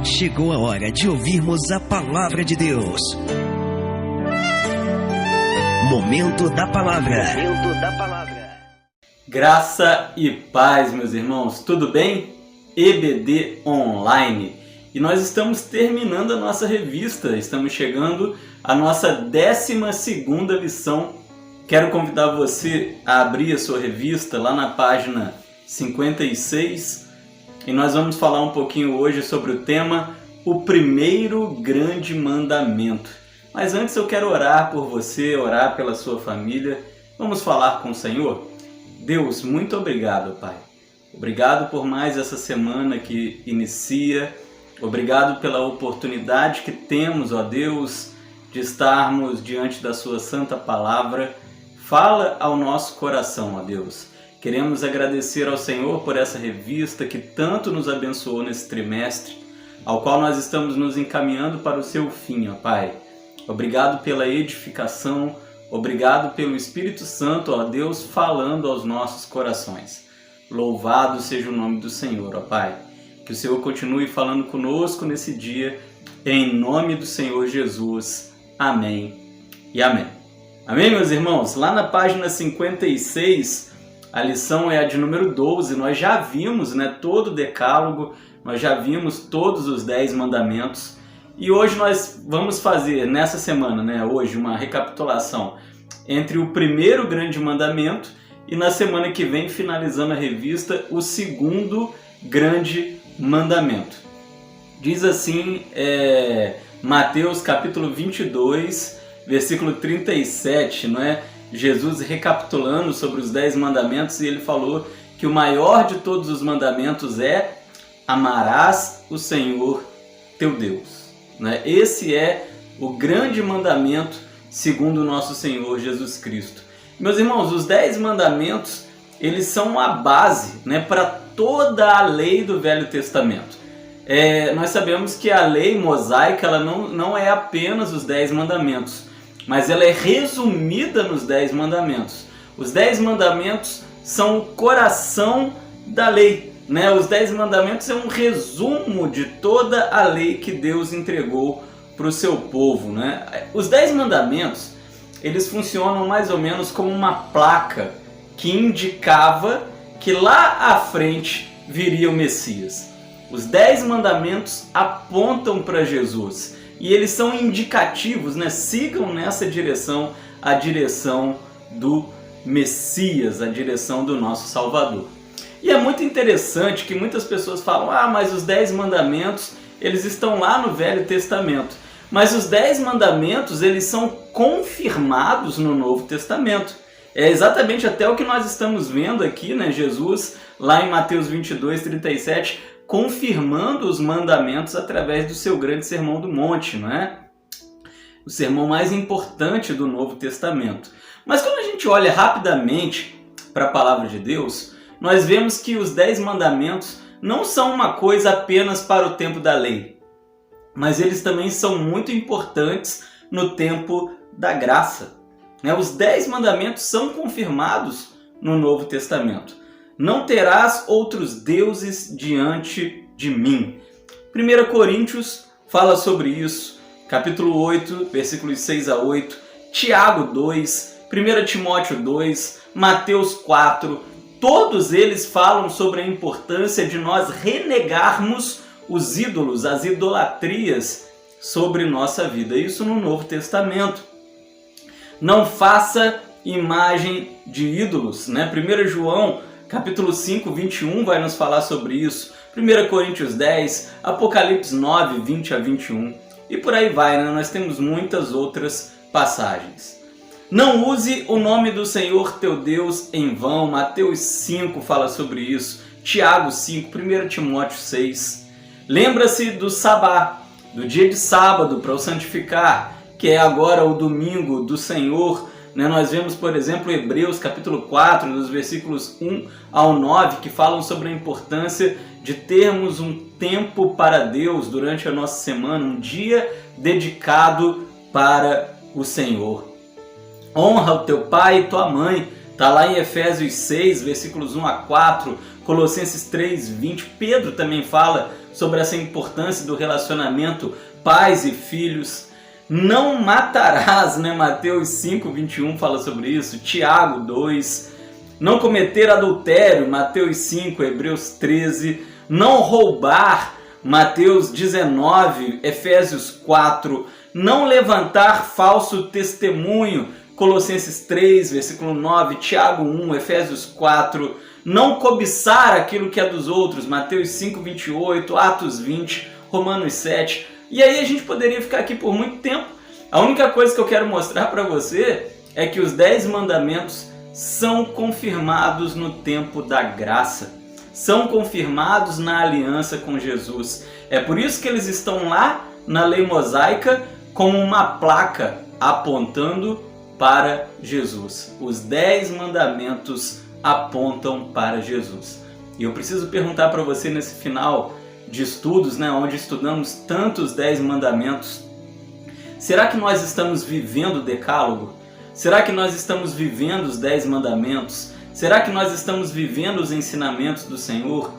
Chegou a hora de ouvirmos a Palavra de Deus. Momento da Palavra. Graça e paz, meus irmãos. Tudo bem? EBD Online. E nós estamos terminando a nossa revista. Estamos chegando à nossa 12ª lição. Quero convidar você a abrir a sua revista lá na página 56. E nós vamos falar um pouquinho hoje sobre o tema O Primeiro Grande Mandamento. Mas antes eu quero orar por você, orar pela sua família. Vamos falar com o Senhor? Deus, muito obrigado, Pai. Obrigado por mais essa semana que inicia. Obrigado pela oportunidade que temos, ó Deus, de estarmos diante da sua santa palavra. Fala ao nosso coração, ó Deus. Queremos agradecer ao Senhor por essa revista que tanto nos abençoou nesse trimestre, ao qual nós estamos nos encaminhando para o seu fim, ó Pai. Obrigado pela edificação, obrigado pelo Espírito Santo, ó Deus, falando aos nossos corações. Louvado seja o nome do Senhor, ó Pai. Que o Senhor continue falando conosco nesse dia, em nome do Senhor Jesus. Amém e amém. Amém, meus irmãos? Lá na página 56, a lição é a de número 12, nós já vimos todo o decálogo, nós já vimos todos os 10 mandamentos e hoje nós vamos fazer, nessa semana, hoje, uma recapitulação entre o primeiro grande mandamento e na semana que vem, finalizando a revista, o segundo grande mandamento. Diz assim, Mateus capítulo 22, versículo 37, não é? Jesus recapitulando sobre os 10 mandamentos e ele falou que o maior de todos os mandamentos é amarás o Senhor teu Deus. Né? Esse é o grande mandamento segundo o nosso Senhor Jesus Cristo. Meus irmãos, os 10 mandamentos, eles são a base para toda a lei do Velho Testamento. Nós sabemos que a lei mosaica ela não é apenas os 10 mandamentos, mas ela é resumida nos 10 mandamentos. Os 10 mandamentos são o coração da lei. Os 10 mandamentos é um resumo de toda a lei que Deus entregou para o seu povo. Os 10 mandamentos, eles funcionam mais ou menos como uma placa que indicava que lá à frente viria o Messias. Os 10 mandamentos apontam para Jesus. E eles são indicativos, sigam nessa direção, a direção do Messias, a direção do nosso Salvador. E é muito interessante que muitas pessoas falam, mas os 10 mandamentos, eles estão lá no Velho Testamento. Mas os 10 mandamentos, eles são confirmados no Novo Testamento. É exatamente até o que nós estamos vendo aqui, Jesus, lá em Mateus 22, 37, confirmando os mandamentos através do seu grande Sermão do Monte, não é? O sermão mais importante do Novo Testamento. Mas quando a gente olha rapidamente para a Palavra de Deus, nós vemos que os 10 mandamentos não são uma coisa apenas para o tempo da lei, mas eles também são muito importantes no tempo da graça. Os 10 mandamentos são confirmados no Novo Testamento. Não terás outros deuses diante de mim. 1 Coríntios fala sobre isso, capítulo 8, versículos 6 a 8, Tiago 2, 1 Timóteo 2, Mateus 4, todos eles falam sobre a importância de nós renegarmos os ídolos, as idolatrias sobre nossa vida. Isso no Novo Testamento. Não faça imagem de ídolos. 1 João capítulo 5, 21 vai nos falar sobre isso. 1 Coríntios 10, Apocalipse 9, 20 a 21. E por aí vai, nós temos muitas outras passagens. Não use o nome do Senhor teu Deus em vão. Mateus 5 fala sobre isso. Tiago 5, 1 Timóteo 6. Lembra-se do sabá, do dia de sábado para o santificar, que é agora o domingo do Senhor. Nós vemos, por exemplo, Hebreus capítulo 4, dos versículos 1 ao 9, que falam sobre a importância de termos um tempo para Deus durante a nossa semana, um dia dedicado para o Senhor. Honra o teu pai e tua mãe, está lá em Efésios 6, versículos 1 a 4, Colossenses 3, 20. Pedro também fala sobre essa importância do relacionamento pais e filhos. Não matarás, né? Mateus 5:21 fala sobre isso. Tiago 2. Não cometer adultério, Mateus 5, Hebreus 13. Não roubar, Mateus 19, Efésios 4. Não levantar falso testemunho, Colossenses 3, versículo 9, Tiago 1, Efésios 4. Não cobiçar aquilo que é dos outros, Mateus 5, 28, Atos 20, Romanos 7. E aí a gente poderia ficar aqui por muito tempo. A única coisa que eu quero mostrar para você é que os 10 mandamentos são confirmados no tempo da graça. São confirmados na aliança com Jesus. É por isso que eles estão lá na lei mosaica como uma placa apontando para Jesus. Os 10 mandamentos apontam para Jesus. E eu preciso perguntar para você nesse final de estudos, né, onde estudamos tantos 10 mandamentos, será que nós estamos vivendo o decálogo? Será que nós estamos vivendo os 10 mandamentos? Será que nós estamos vivendo os ensinamentos do Senhor?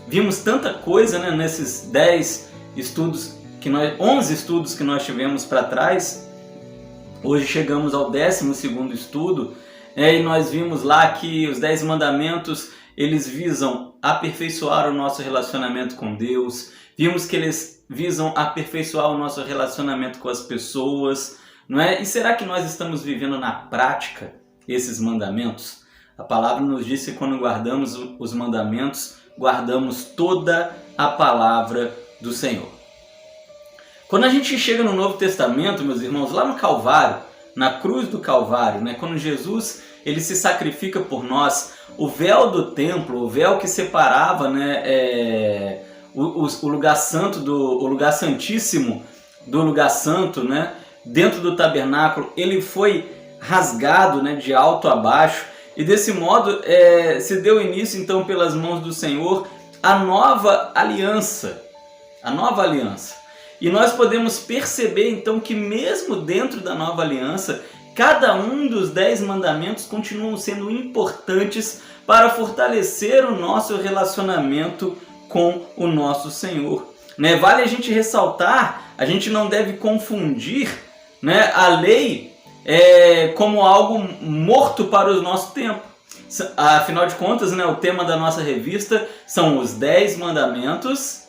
Vimos tanta coisa, né, nesses 10 estudos, 11 estudos que nós tivemos para trás. Hoje chegamos ao 12º estudo, e nós vimos lá que os 10 mandamentos, eles visam aperfeiçoar o nosso relacionamento com Deus. Vimos que eles visam aperfeiçoar o nosso relacionamento com as pessoas, não é? E será que nós estamos vivendo na prática esses mandamentos? A palavra nos diz que quando guardamos os mandamentos, guardamos toda a palavra do Senhor. Quando a gente chega no Novo Testamento, meus irmãos, lá no Calvário, na cruz do Calvário, né, quando Jesus ele se sacrifica por nós, o véu do templo, o véu que separava, né, o lugar santo o lugar santíssimo do lugar santo, né, dentro do tabernáculo, ele foi rasgado, né, de alto a baixo, e desse modo se deu início então pelas mãos do Senhor a nova aliança, E nós podemos perceber então que mesmo dentro da nova aliança, cada um dos 10 mandamentos continuam sendo importantes para fortalecer o nosso relacionamento com o nosso Senhor. Né? Vale a gente ressaltar, a gente não deve confundir, né, a lei como algo morto para o nosso tempo. Afinal de contas, né, o tema da nossa revista são os 10 mandamentos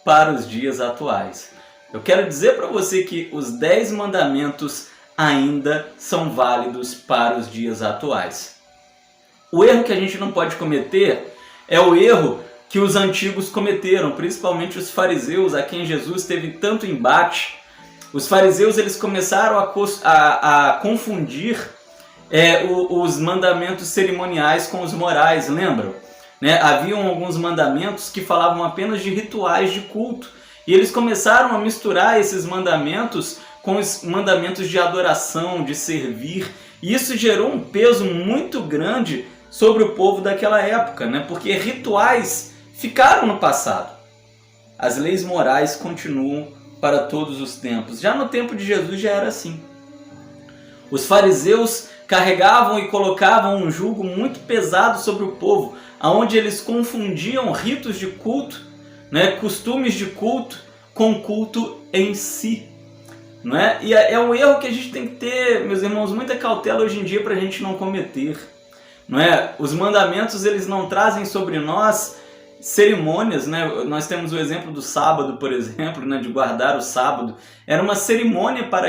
para os dias atuais. Eu quero dizer para você que os 10 mandamentos ainda são válidos para os dias atuais. O erro que a gente não pode cometer é o erro que os antigos cometeram, principalmente os fariseus, a quem Jesus teve tanto embate. Os fariseus eles começaram a confundir os mandamentos cerimoniais com os morais, lembram? Né? Haviam alguns mandamentos que falavam apenas de rituais de culto, e eles começaram a misturar esses mandamentos com os mandamentos de adoração, de servir, e isso gerou um peso muito grande sobre o povo daquela época, né? Porque rituais ficaram no passado. As leis morais continuam para todos os tempos. Já no tempo de Jesus já era assim. Os fariseus carregavam e colocavam um jugo muito pesado sobre o povo, onde eles confundiam ritos de culto, né, costumes de culto, com culto em si. Não é? E é um erro que a gente tem que ter, meus irmãos, muita cautela hoje em dia para a gente não cometer. Não é? Os mandamentos eles não trazem sobre nós cerimônias, né? Nós temos o exemplo do sábado, por exemplo, né? De guardar o sábado. Era uma cerimônia para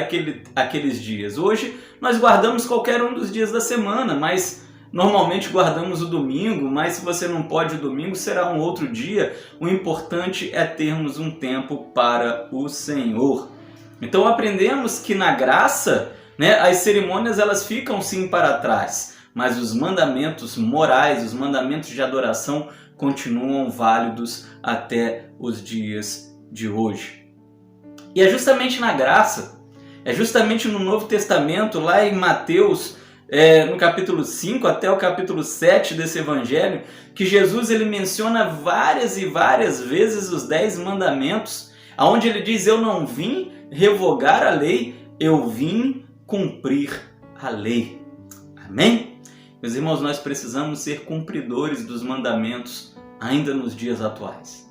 aqueles dias. Hoje nós guardamos qualquer um dos dias da semana, mas normalmente guardamos o domingo, mas se você não pode o domingo, será um outro dia. O importante é termos um tempo para o Senhor. Então aprendemos que na graça, né, as cerimônias elas ficam sim para trás, mas os mandamentos morais, os mandamentos de adoração continuam válidos até os dias de hoje. E é justamente na graça, é justamente no Novo Testamento, lá em Mateus, no capítulo 5 até o capítulo 7 desse evangelho, que Jesus ele menciona várias e várias vezes os 10 mandamentos, onde ele diz: eu não vim revogar a lei, eu vim cumprir a lei. Amém? Meus irmãos, nós precisamos ser cumpridores dos mandamentos ainda nos dias atuais.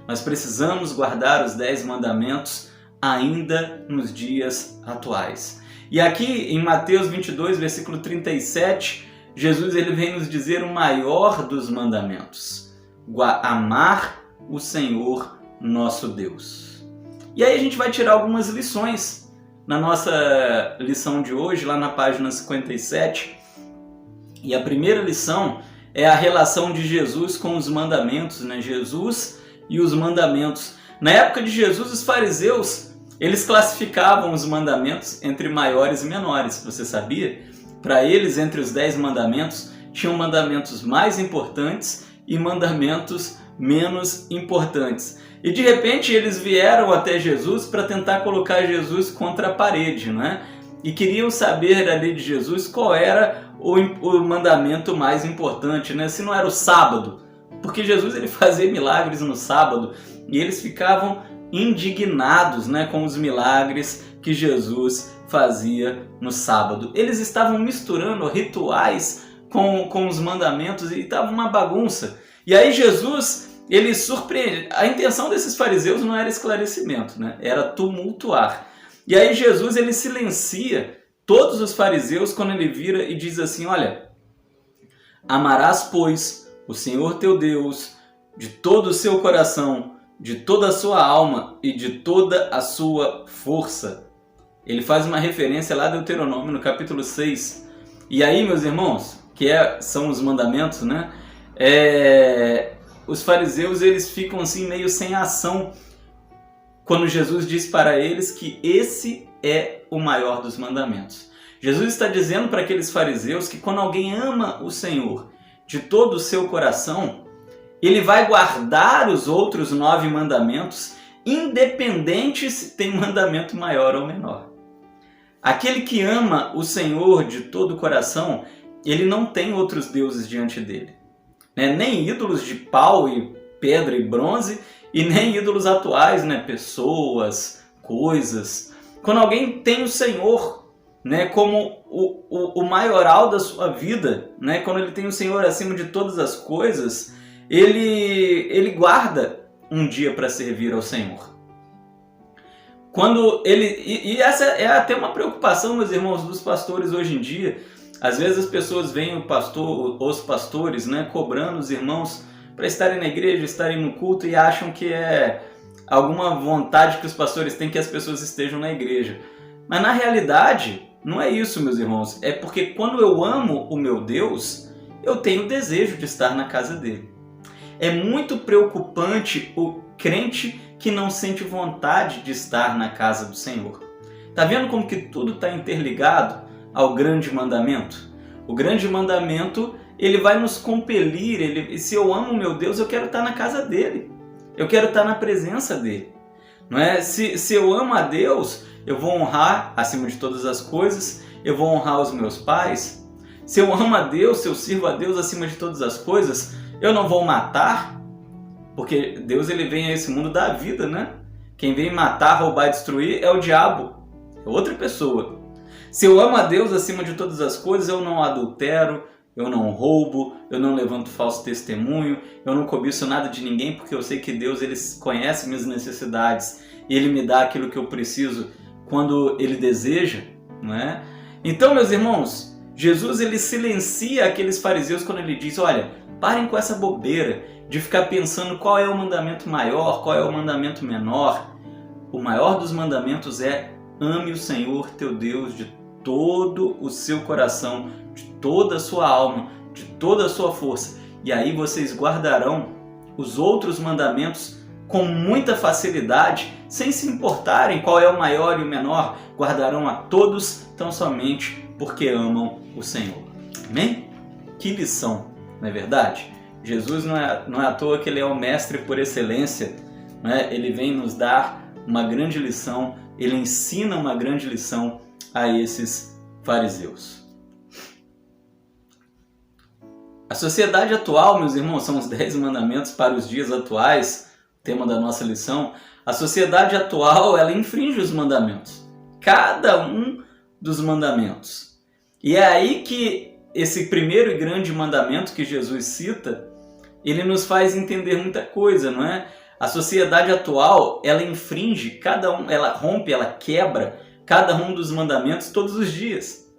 Nós precisamos guardar os 10 mandamentos ainda nos dias atuais. E aqui em Mateus 22, versículo 37, Jesus ele vem nos dizer o maior dos mandamentos: amar o Senhor nosso Deus. E aí a gente vai tirar algumas lições na nossa lição de hoje, lá na página 57. E a primeira lição é a relação de Jesus com os mandamentos, né? Jesus e os mandamentos. Na época de Jesus, os fariseus, eles classificavam os mandamentos entre maiores e menores. Você sabia? Para eles, entre os 10 mandamentos, tinham mandamentos mais importantes e mandamentos menos importantes. E de repente eles vieram até Jesus para tentar colocar Jesus contra a parede, né? E queriam saber ali de Jesus qual era o mandamento mais importante, né? Se não era o sábado, porque Jesus ele fazia milagres no sábado e eles ficavam indignados, né, com os milagres que Jesus fazia no sábado. Eles estavam misturando rituais com os mandamentos e estava uma bagunça. E aí Jesus, ele surpreende. A intenção desses fariseus não era esclarecimento, né? Era tumultuar. E aí Jesus ele silencia todos os fariseus quando ele vira e diz assim: olha, amarás, pois, o Senhor teu Deus de todo o seu coração, de toda a sua alma e de toda a sua força. Ele faz uma referência lá do Deuteronômio, no capítulo 6. E aí, meus irmãos, são os mandamentos, né? Os fariseus, eles ficam assim meio sem ação quando Jesus diz para eles que esse é o maior dos mandamentos. Jesus está dizendo para aqueles fariseus que quando alguém ama o Senhor de todo o seu coração, ele vai guardar os outros 9 mandamentos, independente se tem mandamento maior ou menor. Aquele que ama o Senhor de todo o coração, ele não tem outros deuses diante dele, né? Nem ídolos de pau e pedra e bronze, e nem ídolos atuais, né? Pessoas, coisas. Quando alguém tem o Senhor, né, como o maioral da sua vida, né, quando ele tem o Senhor acima de todas as coisas, ele guarda um dia para servir ao Senhor. E essa é até uma preocupação, meus irmãos, dos pastores hoje em dia. Às vezes as pessoas veem os pastores, né, cobrando os irmãos para estarem na igreja, estarem no culto, e acham que é alguma vontade que os pastores têm que as pessoas estejam na igreja. Mas na realidade, não é isso, meus irmãos. É porque quando eu amo o meu Deus, eu tenho desejo de estar na casa dele. É muito preocupante o crente que não sente vontade de estar na casa do Senhor. Tá vendo como que tudo está interligado ao grande mandamento? O grande mandamento, ele vai nos compelir. Se eu amo o meu Deus, eu quero estar na casa dele. Eu quero estar na presença dele. Não é? Se eu amo a Deus, eu vou honrar acima de todas as coisas, eu vou honrar os meus pais. Se eu amo a Deus, se eu sirvo a Deus acima de todas as coisas, eu não vou matar, porque Deus ele vem a esse mundo da vida, né? Quem vem matar, roubar e destruir é o diabo, é outra pessoa. Se eu amo a Deus acima de todas as coisas, eu não adultero, eu não roubo, eu não levanto falso testemunho, eu não cobiço nada de ninguém, porque eu sei que Deus ele conhece minhas necessidades e Ele me dá aquilo que eu preciso quando Ele deseja, não é? Então, meus irmãos, Jesus ele silencia aqueles fariseus quando ele diz: olha, parem com essa bobeira de ficar pensando qual é o mandamento maior, qual é o mandamento menor. O maior dos mandamentos é: ame o Senhor teu Deus de todo o seu coração, de toda a sua alma, de toda a sua força. E aí vocês guardarão os outros mandamentos com muita facilidade, sem se importarem qual é o maior e o menor. Guardarão a todos tão somente porque amam o Senhor. Amém? Que lição, não é verdade? Jesus não é à toa que ele é o mestre por excelência, né? Ele vem nos dar uma grande lição, ele ensina uma grande lição a esses fariseus. A sociedade atual, meus irmãos, são os 10 mandamentos para os dias atuais, tema da nossa lição. A sociedade atual, ela infringe os mandamentos, cada um dos mandamentos. E é aí que esse primeiro e grande mandamento que Jesus cita, ele nos faz entender muita coisa, não é? A sociedade atual, ela infringe ela rompe, ela quebra cada um dos mandamentos todos os dias.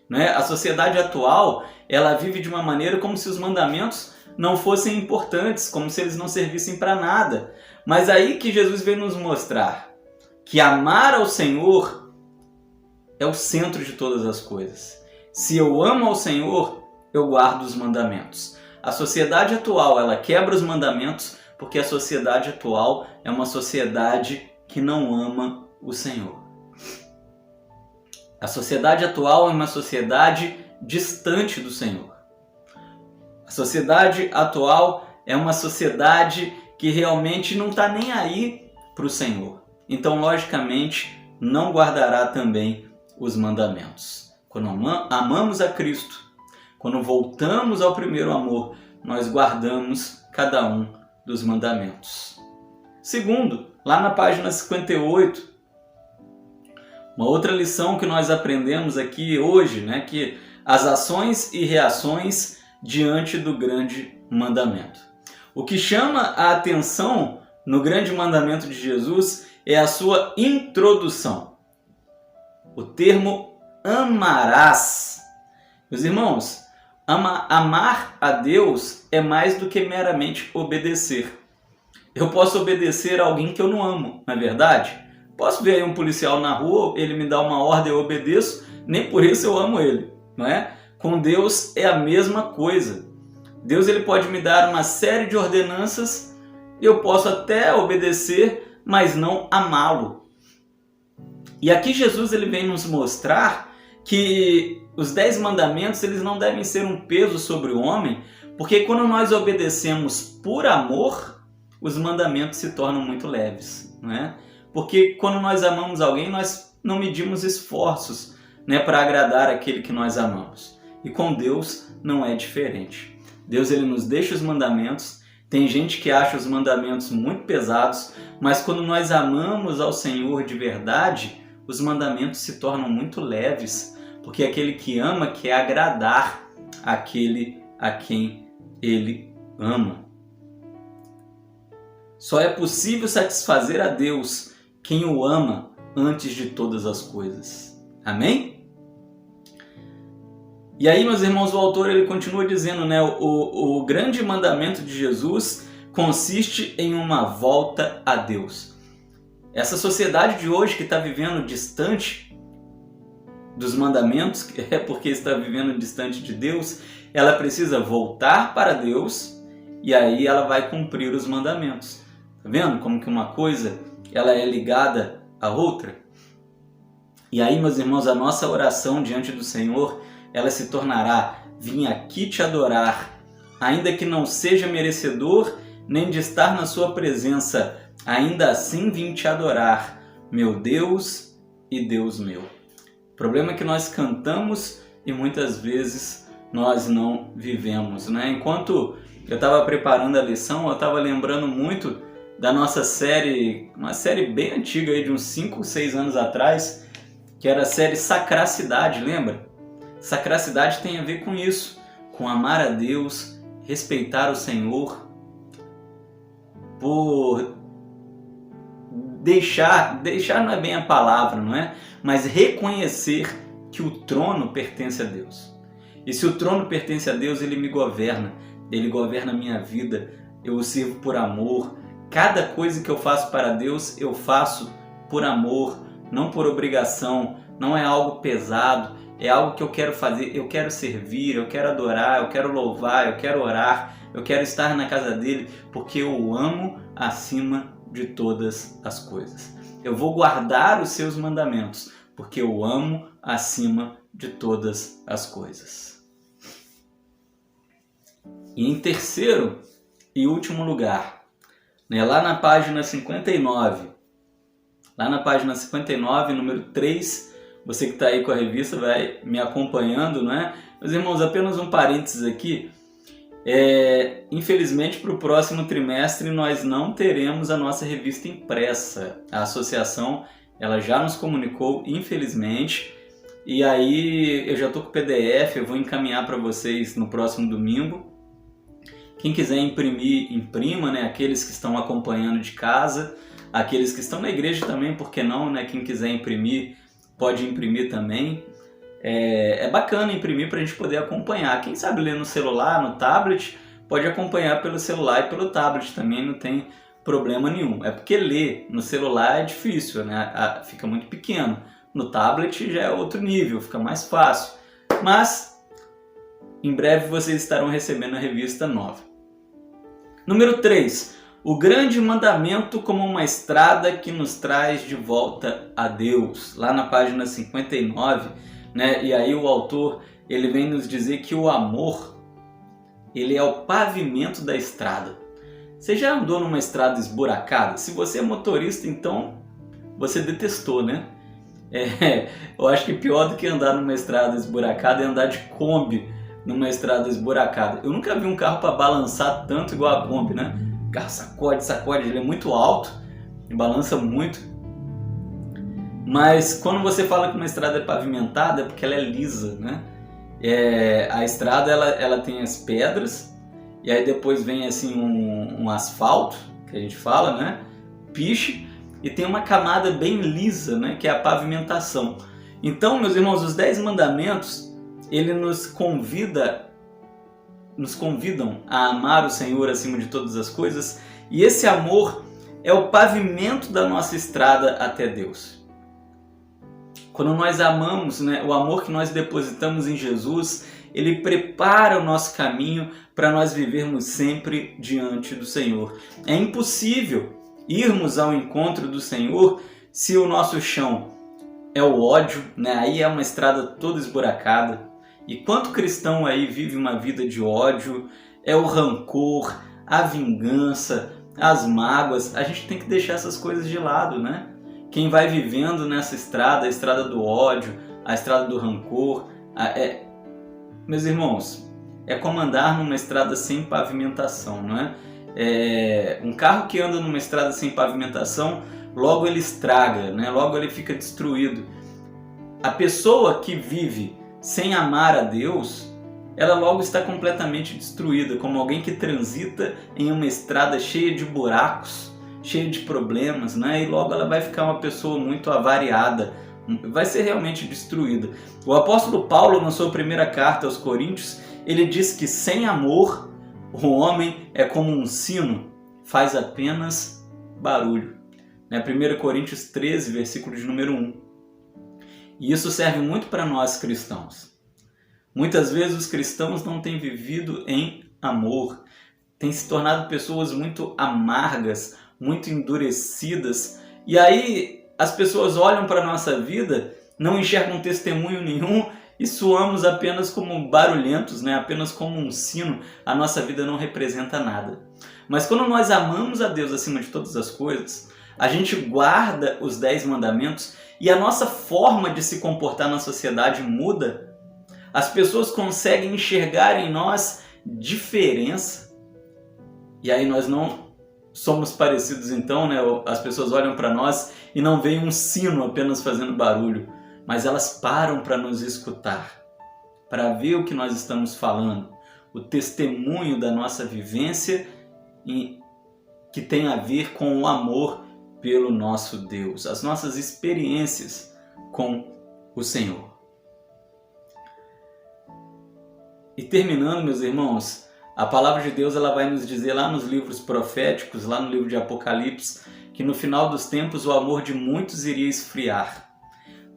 Né? A sociedade atual, ela vive de uma maneira como se os mandamentos não fossem importantes, como se eles não servissem para nada. Mas aí que Jesus veio nos mostrar que amar ao Senhor é o centro de todas as coisas. Se eu amo ao Senhor, eu guardo os mandamentos. A sociedade atual, ela quebra os mandamentos porque a sociedade atual é uma sociedade que não ama o Senhor. A sociedade atual é uma sociedade distante do Senhor. A sociedade atual é uma sociedade que realmente não está nem aí para o Senhor. Então, logicamente, não guardará também os mandamentos. Quando amamos a Cristo, quando voltamos ao primeiro amor, nós guardamos cada um dos mandamentos. Segundo, lá na página 58, uma outra lição que nós aprendemos aqui hoje, né, que as ações e reações diante do grande mandamento. O que chama a atenção no grande mandamento de Jesus é a sua introdução. O termo amarás. Meus irmãos, amar a Deus é mais do que meramente obedecer. Eu posso obedecer a alguém que eu não amo, não é verdade? Posso ver aí um policial na rua, ele me dá uma ordem, eu obedeço, nem por isso eu amo ele, não é? Com Deus é a mesma coisa. Deus ele pode me dar uma série de ordenanças, eu posso até obedecer, mas não amá-lo. E aqui Jesus ele vem nos mostrar que os 10 mandamentos eles não devem ser um peso sobre o homem, porque quando nós obedecemos por amor, os mandamentos se tornam muito leves, não é? Porque quando nós amamos alguém, nós não medimos esforços, né, para agradar aquele que nós amamos. E com Deus não é diferente. Deus ele nos deixa os mandamentos. Tem gente que acha os mandamentos muito pesados, mas quando nós amamos ao Senhor de verdade, os mandamentos se tornam muito leves, porque aquele que ama quer agradar aquele a quem ele ama. Só é possível satisfazer a Deus quem o ama antes de todas as coisas. Amém? E aí, meus irmãos, o autor ele continua dizendo, né, o grande mandamento de Jesus consiste em uma volta a Deus. Essa sociedade de hoje que está vivendo distante dos mandamentos, é porque está vivendo distante de Deus, ela precisa voltar para Deus e aí ela vai cumprir os mandamentos. Tá vendo como que uma coisa ela é ligada à outra? E aí, meus irmãos, a nossa oração diante do Senhor, ela se tornará: vim aqui te adorar, ainda que não seja merecedor nem de estar na sua presença, ainda assim vim te adorar, meu Deus e Deus meu. O problema é que nós cantamos e muitas vezes nós não vivemos, né? Enquanto eu estava preparando a lição, eu estava lembrando muito da nossa série, uma série bem antiga, aí, de uns 5, 6 anos atrás, que era a série Sacracidade, lembra? Sacracidade tem a ver com isso, com amar a Deus, respeitar o Senhor, por deixar não é bem a palavra, não é? Mas reconhecer que o trono pertence a Deus. E se o trono pertence a Deus, ele me governa, ele governa a minha vida, eu o sirvo por amor. Cada coisa que eu faço para Deus, eu faço por amor, não por obrigação, não é algo pesado, é algo que eu quero fazer, eu quero servir, eu quero adorar, eu quero louvar, eu quero orar, eu quero estar na casa dele, porque eu o amo acima de todas as coisas. Eu vou guardar os seus mandamentos, porque eu o amo acima de todas as coisas. E em terceiro e último lugar, né, lá na página 59, número 3, você que está aí com a revista vai me acompanhando, né? Meus irmãos, apenas um parênteses aqui. Infelizmente, para o próximo trimestre, nós não teremos a nossa revista impressa. A associação ela já nos comunicou, infelizmente. E aí eu já estou com o PDF, eu vou encaminhar para vocês no próximo domingo. Quem quiser imprimir, imprima, né? Aqueles que estão acompanhando de casa, aqueles que estão na igreja também, por que não, né? Quem quiser imprimir, pode imprimir também. É bacana imprimir para a gente poder acompanhar. Quem sabe ler no celular, no tablet, pode acompanhar pelo celular e pelo tablet também, não tem problema nenhum. É porque ler no celular é difícil, né? Fica muito pequeno. No tablet já é outro nível, fica mais fácil. Mas em breve vocês estarão recebendo a revista nova. Número 3. O grande mandamento como uma estrada que nos traz de volta a Deus. Lá na página 59, né? E aí o autor ele vem nos dizer que o amor ele é o pavimento da estrada. Você já andou numa estrada esburacada? Se você é motorista, então você detestou, né? Eu acho que pior do que andar numa estrada esburacada é andar de Kombi numa estrada esburacada. Eu nunca vi um carro para balançar tanto igual a Kombi, né? O carro sacode, ele é muito alto e balança muito. Mas quando você fala que uma estrada é pavimentada é porque ela é lisa, né? A estrada ela tem as pedras e aí depois vem assim um asfalto, que a gente fala, né? Piche. E tem uma camada bem lisa, né, que é a pavimentação. Então, meus irmãos, os 10 mandamentos, ele nos convidam a amar o Senhor acima de todas as coisas, e esse amor é o pavimento da nossa estrada até Deus. Quando nós amamos, né, o amor que nós depositamos em Jesus, ele prepara o nosso caminho para nós vivermos sempre diante do Senhor. É impossível irmos ao encontro do Senhor se o nosso chão é o ódio, né? Aí é uma estrada toda esburacada. E quanto cristão aí vive uma vida de ódio, é o rancor, a vingança, as mágoas. A gente tem que deixar essas coisas de lado, né? Quem vai vivendo nessa estrada, a estrada do ódio, a estrada do rancor, meus irmãos, é como andar numa estrada sem pavimentação, não é? Um carro que anda numa estrada sem pavimentação, logo ele estraga, né? Logo ele fica destruído. A pessoa que vive sem amar a Deus, ela logo está completamente destruída, como alguém que transita em uma estrada cheia de buracos, cheia de problemas, né? E logo ela vai ficar uma pessoa muito avariada, vai ser realmente destruída. O apóstolo Paulo, na sua primeira carta aos Coríntios, ele diz que sem amor, o homem é como um sino, faz apenas barulho. 1 Coríntios 13, versículo de número 1. E isso serve muito para nós cristãos. Muitas vezes os cristãos não têm vivido em amor, têm se tornado pessoas muito amargas, muito endurecidas. E aí as pessoas olham para a nossa vida, não enxergam testemunho nenhum, e soamos apenas como barulhentos, né? Apenas como um sino, a nossa vida não representa nada. Mas quando nós amamos a Deus acima de todas as coisas, a gente guarda os 10 mandamentos e a nossa forma de se comportar na sociedade muda. As pessoas conseguem enxergar em nós diferença. E aí nós não somos parecidos então, né? As pessoas olham para nós e não veem um sino apenas fazendo barulho, mas elas param para nos escutar, para ver o que nós estamos falando, o testemunho da nossa vivência que tem a ver com o amor pelo nosso Deus, as nossas experiências com o Senhor. E terminando, meus irmãos, a palavra de Deus ela vai nos dizer lá nos livros proféticos, lá no livro de Apocalipse, que no final dos tempos o amor de muitos iria esfriar.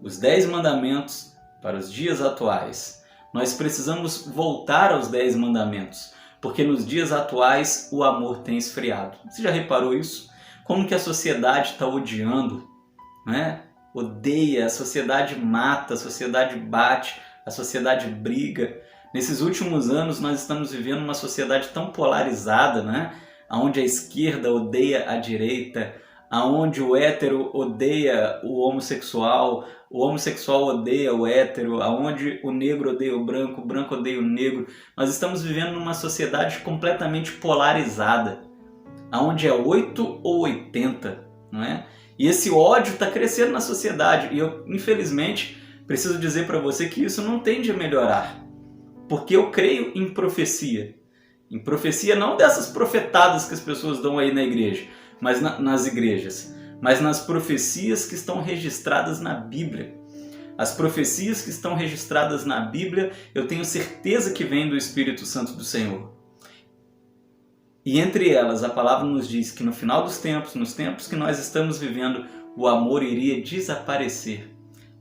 Os 10 mandamentos para os dias atuais. Nós precisamos voltar aos 10 mandamentos, porque nos dias atuais o amor tem esfriado. Você já reparou isso? Como que a sociedade está odiando, né? Odeia, a sociedade mata, a sociedade bate, a sociedade briga. Nesses últimos anos nós estamos vivendo uma sociedade tão polarizada, né? Onde a esquerda odeia a direita, onde o hétero odeia o homossexual odeia o hétero, onde o negro odeia o branco odeia o negro. Nós estamos vivendo numa sociedade completamente polarizada, onde é 8 ou 80, não é? E esse ódio está crescendo na sociedade e eu, infelizmente, preciso dizer para você que isso não tende a melhorar, porque eu creio em profecia. Em profecia não dessas profetadas que as pessoas dão aí na igreja, mas nas igrejas, mas nas profecias que estão registradas na Bíblia. As profecias que estão registradas na Bíblia, eu tenho certeza que vêm do Espírito Santo do Senhor. E entre elas, a palavra nos diz que no final dos tempos, nos tempos que nós estamos vivendo, o amor iria desaparecer.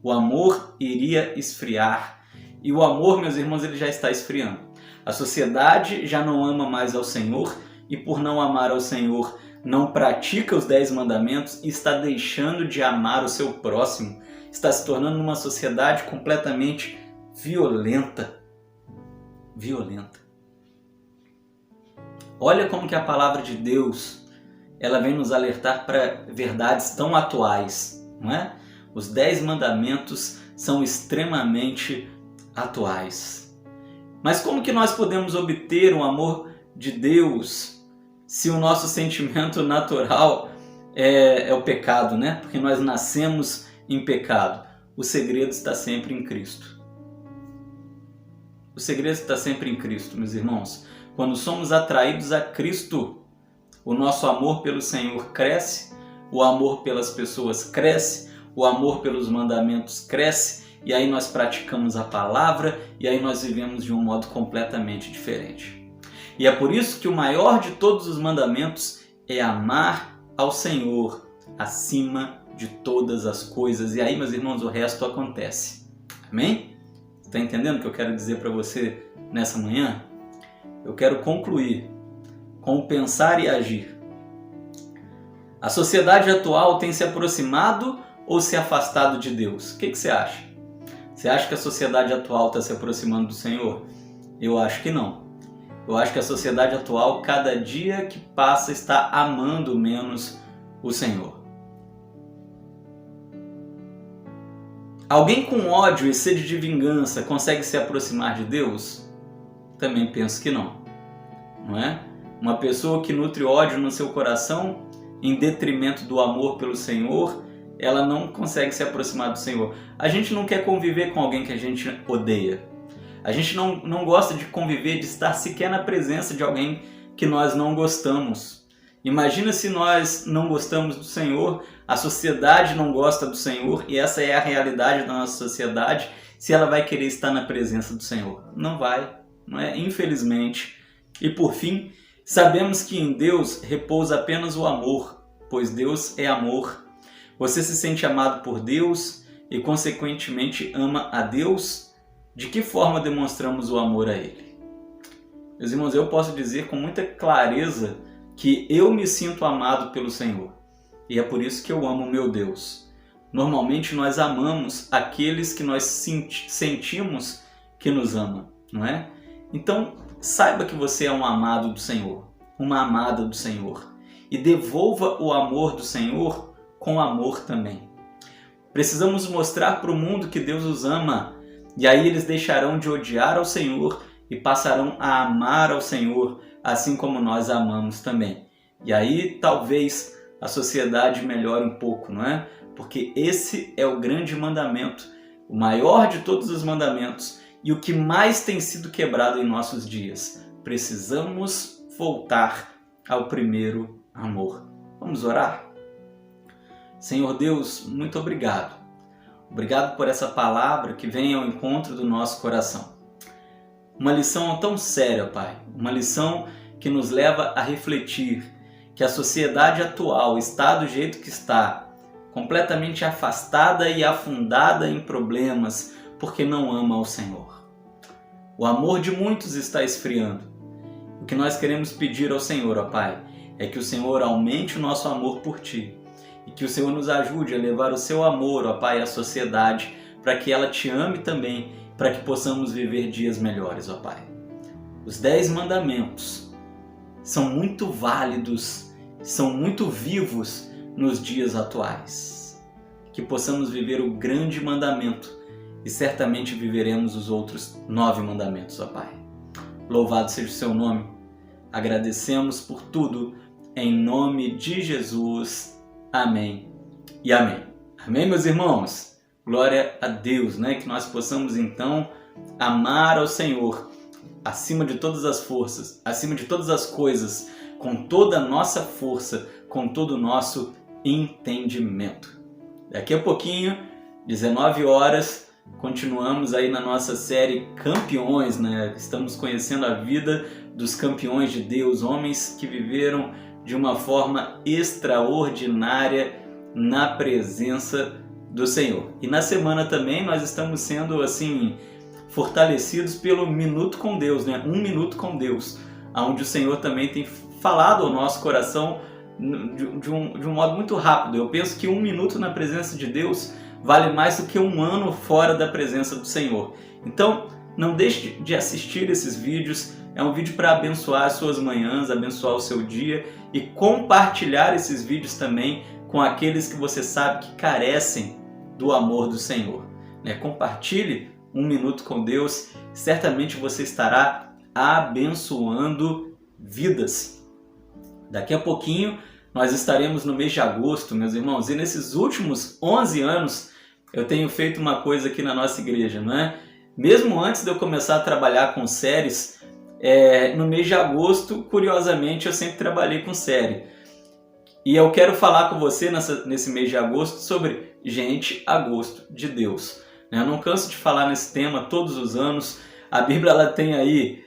O amor iria esfriar. E o amor, meus irmãos, ele já está esfriando. A sociedade já não ama mais ao Senhor e por não amar ao Senhor, não pratica os 10 mandamentos e está deixando de amar o seu próximo. Está se tornando uma sociedade completamente violenta. Violenta. Olha como que a palavra de Deus, ela vem nos alertar para verdades tão atuais, não é? Os 10 mandamentos são extremamente atuais. Mas como que nós podemos obter o amor de Deus se o nosso sentimento natural é o pecado, né? Porque nós nascemos em pecado. O segredo está sempre em Cristo. O segredo está sempre em Cristo, meus irmãos. Quando somos atraídos a Cristo, o nosso amor pelo Senhor cresce, o amor pelas pessoas cresce, o amor pelos mandamentos cresce, e aí nós praticamos a palavra, e aí nós vivemos de um modo completamente diferente. E é por isso que o maior de todos os mandamentos é amar ao Senhor acima de todas as coisas. E aí, meus irmãos, o resto acontece. Amém? Está entendendo o que eu quero dizer para você nessa manhã? Eu quero concluir com o pensar e agir. A sociedade atual tem se aproximado ou se afastado de Deus? O que você acha? Você acha que a sociedade atual está se aproximando do Senhor? Eu acho que não. Eu acho que a sociedade atual, cada dia que passa, está amando menos o Senhor. Alguém com ódio e sede de vingança consegue se aproximar de Deus? Também penso que não. Não é? Uma pessoa que nutre ódio no seu coração, em detrimento do amor pelo Senhor, ela não consegue se aproximar do Senhor. A gente não quer conviver com alguém que a gente odeia. A gente não gosta de conviver, de estar sequer na presença de alguém que nós não gostamos. Imagina se nós não gostamos do Senhor, a sociedade não gosta do Senhor, e essa é a realidade da nossa sociedade, se ela vai querer estar na presença do Senhor. Não vai, não é? Infelizmente. E por fim, sabemos que em Deus repousa apenas o amor, pois Deus é amor. Você se sente amado por Deus e, consequentemente, ama a Deus? De que forma demonstramos o amor a Ele? Meus irmãos, eu posso dizer com muita clareza que eu me sinto amado pelo Senhor. E é por isso que eu amo o meu Deus. Normalmente nós amamos aqueles que nós sentimos que nos amam, não é? Então, saiba que você é um amado do Senhor, uma amada do Senhor. E devolva o amor do Senhor com amor também. Precisamos mostrar para o mundo que Deus os ama. E aí eles deixarão de odiar ao Senhor e passarão a amar ao Senhor, assim como nós amamos também. E aí talvez a sociedade melhore um pouco, não é? Porque esse é o grande mandamento, o maior de todos os mandamentos e o que mais tem sido quebrado em nossos dias. Precisamos voltar ao primeiro amor. Vamos orar? Senhor Deus, muito obrigado. Obrigado por essa palavra que vem ao encontro do nosso coração. Uma lição tão séria, Pai. Uma lição que nos leva a refletir que a sociedade atual está do jeito que está, completamente afastada e afundada em problemas, porque não ama ao Senhor. O amor de muitos está esfriando. O que nós queremos pedir ao Senhor, ó Pai, é que o Senhor aumente o nosso amor por Ti. E que o Senhor nos ajude a levar o seu amor, ó Pai, à sociedade, para que ela te ame também, para que possamos viver dias melhores, ó Pai. Os 10 mandamentos são muito válidos, são muito vivos nos dias atuais. Que possamos viver o grande mandamento e certamente viveremos os outros 9 mandamentos, ó Pai. Louvado seja o seu nome. Agradecemos por tudo, em nome de Jesus. Amém e amém. Amém, meus irmãos? Glória a Deus, né? Que nós possamos então amar ao Senhor acima de todas as forças, acima de todas as coisas, com toda a nossa força, com todo o nosso entendimento. Daqui a pouquinho, 19 horas, continuamos aí na nossa série Campeões, né? Estamos conhecendo a vida dos campeões de Deus, homens que viveram de uma forma extraordinária na presença do Senhor. E na semana também nós estamos sendo assim fortalecidos pelo Minuto com Deus, né? Um Minuto com Deus, onde o Senhor também tem falado ao nosso coração de um modo muito rápido. Eu penso que 1 minuto na presença de Deus vale mais do que 1 ano fora da presença do Senhor. Então, não deixe de assistir esses vídeos. É um vídeo para abençoar as suas manhãs, abençoar o seu dia e compartilhar esses vídeos também com aqueles que você sabe que carecem do amor do Senhor. Compartilhe 1 minuto com Deus. Certamente você estará abençoando vidas. Daqui a pouquinho nós estaremos no mês de agosto, meus irmãos, e nesses últimos 11 anos eu tenho feito uma coisa aqui na nossa igreja, não é? Mesmo antes de eu começar a trabalhar com séries, no mês de agosto, curiosamente, eu sempre trabalhei com série. E eu quero falar com você nesse mês de agosto sobre agosto de Deus. Eu não canso de falar nesse tema todos os anos. A Bíblia ela tem aí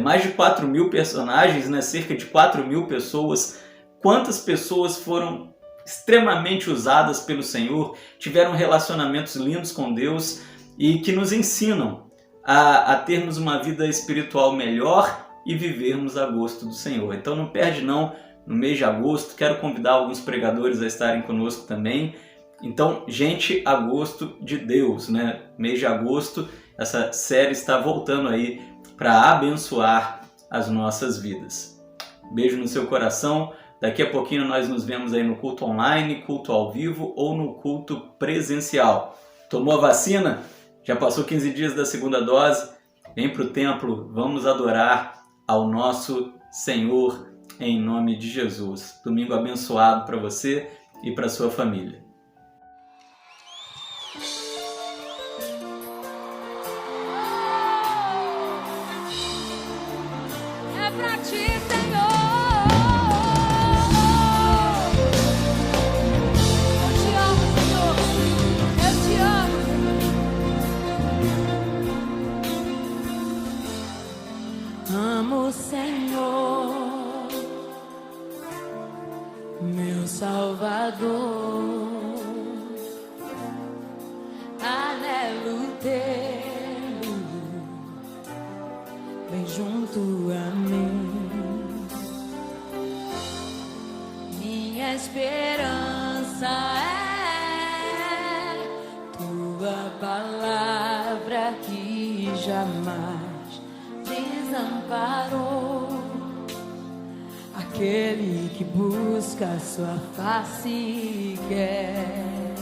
mais de 4.000 personagens, né? Cerca de 4.000 pessoas. Quantas pessoas foram extremamente usadas pelo Senhor, tiveram relacionamentos lindos com Deus e que nos ensinam a termos uma vida espiritual melhor e vivermos a gosto do Senhor. Então não perde não, no mês de agosto, quero convidar alguns pregadores a estarem conosco também. Então, agosto de Deus, né? Mês de agosto, essa série está voltando aí para abençoar as nossas vidas. Beijo no seu coração. Daqui a pouquinho nós nos vemos aí no culto online, culto ao vivo ou no culto presencial. Tomou a vacina? Já passou 15 dias da segunda dose? Vem para o templo, vamos adorar ao nosso Senhor em nome de Jesus. Domingo abençoado para você e para sua família. É pra ti, Senhor. Eu te amo, Senhor. Eu te amo. Amo o Senhor, meu Salvador. Anelo tê-lo bem junto a mim. Minha esperança é tua palavra que jamais desamparou. Aquele que busca a sua face e quer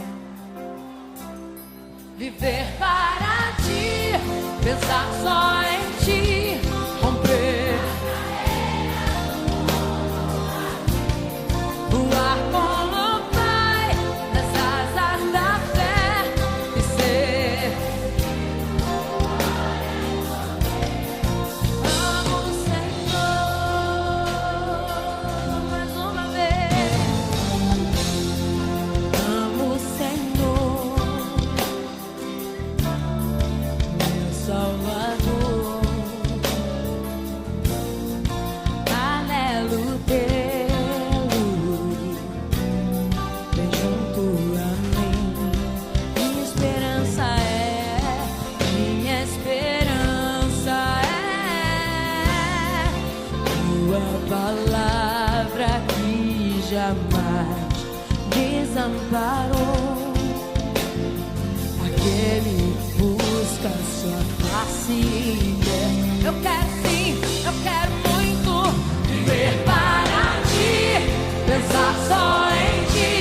viver para ti, pensar só em ti, romper, voar como o Pai nas asas da fé e ser. Amo o Senhor mais uma vez. Amo o Senhor, meu Salvador. Anelo tê-lo bem junto a mim. Minha esperança é tua palavra que jamais desamparou. Aquele que busca a sua face e quer. Eu quero sim, eu quero muito viver para ti, pensar só em ti,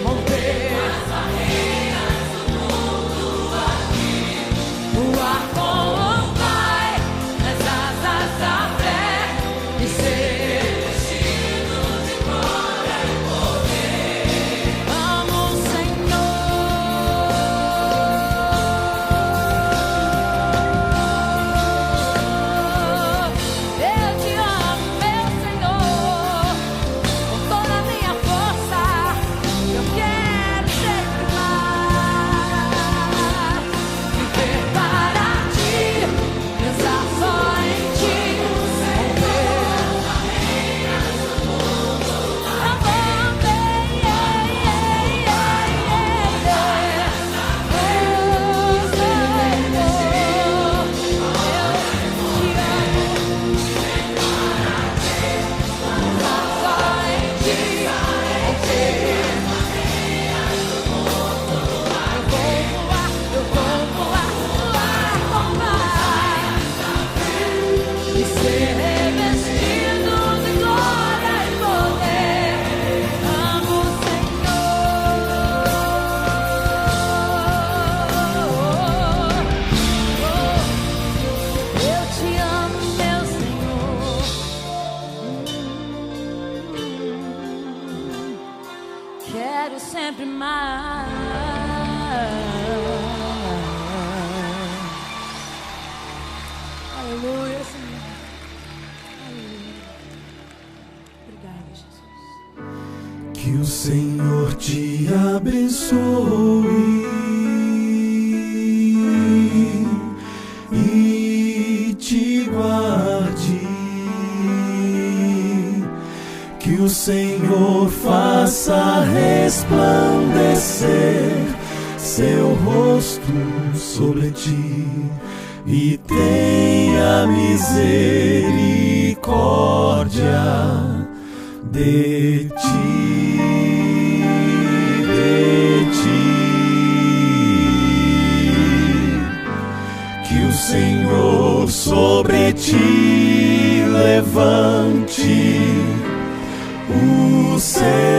romper as barreiras do mundo aqui, voar com o Pai nas asas da fé e ser vestido de glória e poder. Amo o Senhor. quero sempre mais. Aleluia, Senhor. Aleluia. Obrigada, Jesus. Que o Senhor te abençoe e te guarde. Que o Senhor faça resplandecer seu rosto sobre ti e tenha misericórdia de ti, de ti. Que o Senhor sobre ti levante o seu